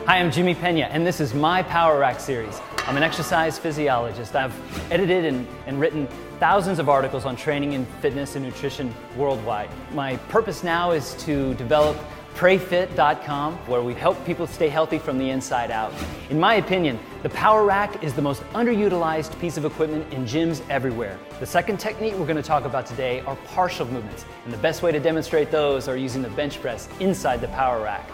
Hi, I'm Jimmy Pena, and this is my Power Rack series. I'm an exercise physiologist. I've edited and written thousands of articles on training and fitness and nutrition worldwide. My purpose now is to develop PrayFit.com, where we help people stay healthy from the inside out. In my opinion, the Power Rack is the most underutilized piece of equipment in gyms everywhere. The second technique we're going to talk about today are partial movements, and the best way to demonstrate those are using the bench press inside the Power Rack.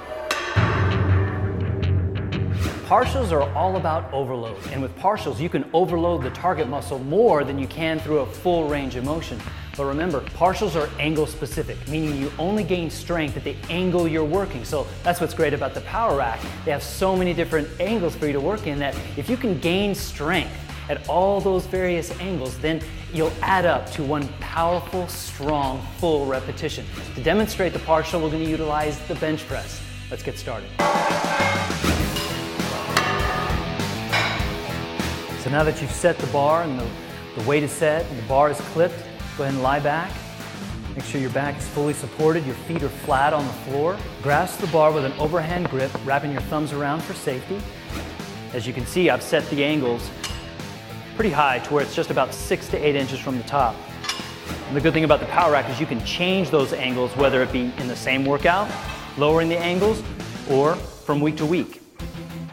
Partials are all about overload, and with partials you can overload the target muscle more than you can through a full range of motion. But remember, partials are angle specific, meaning you only gain strength at the angle you're working. So that's what's great about the Power Rack. They have so many different angles for you to work in that if you can gain strength at all those various angles, then you'll add up to one powerful, strong, full repetition. To demonstrate the partial, we're going to utilize the bench press. Let's get started. So now that you've set the bar and the weight is set and the bar is clipped, go ahead and lie back. Make sure your back is fully supported, your feet are flat on the floor. Grasp the bar with an overhand grip, wrapping your thumbs around for safety. As you can see, I've set the angles pretty high to where it's just about 6 to 8 inches from the top. And the good thing about the Power Rack is you can change those angles, whether it be in the same workout, lowering the angles, or from week to week.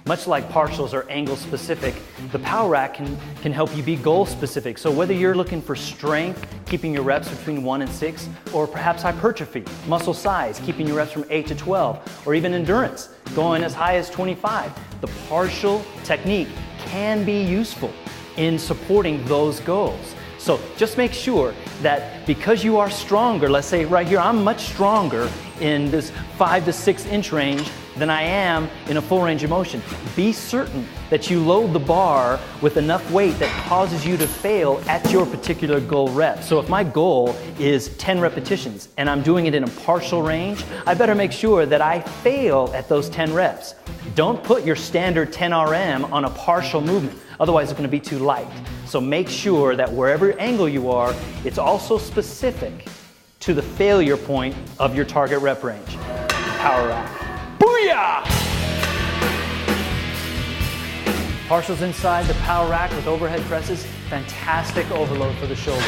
Much like partials are angle specific, the Power Rack can help you be goal specific. So whether you're looking for strength, keeping your reps between 1 and 6, or perhaps hypertrophy, muscle size, keeping your reps from 8 to 12, or even endurance, going as high as 25, the partial technique can be useful in supporting those goals. So just make sure that because you are stronger, let's say right here, I'm much stronger in this 5 to 6 inch range than I am in a full range of motion. Be certain that you load the bar with enough weight that causes you to fail at your particular goal rep. So if my goal is 10 repetitions and I'm doing it in a partial range, I better make sure that I fail at those 10 reps. Don't put your standard 10 RM on a partial movement, otherwise it's going to be too light. So make sure that wherever angle you are, it's also specific to the failure point of your target rep range. Power Rack. Booyah! Partials inside the Power Rack with overhead presses, fantastic overload for the shoulders.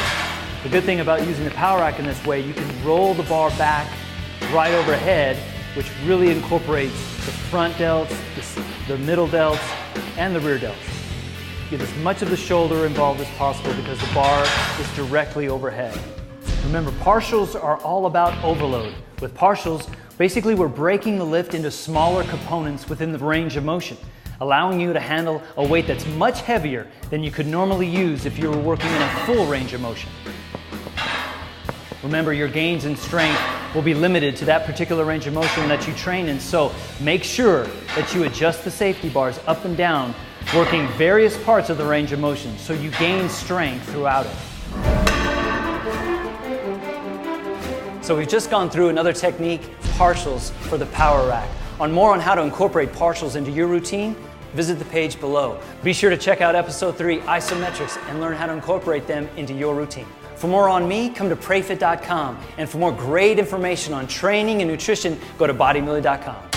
The good thing about using the Power Rack in this way, you can roll the bar back right overhead, which really incorporates the front delts, the middle delts, and the rear delts. Get as much of the shoulder involved as possible because the bar is directly overhead. Remember, partials are all about overload. With partials, basically we're breaking the lift into smaller components within the range of motion, allowing you to handle a weight that's much heavier than you could normally use if you were working in a full range of motion. Remember, your gains in strength will be limited to that particular range of motion that you train in, so make sure that you adjust the safety bars up and down, working various parts of the range of motion so you gain strength throughout it. So we've just gone through another technique, partials for the Power Rack. More on how to incorporate partials into your routine, visit the page below. Be sure to check out episode 3, Isometrics, and learn how to incorporate them into your routine. For more on me, come to PrayFit.com. And for more great information on training and nutrition, go to BodyMilly.com.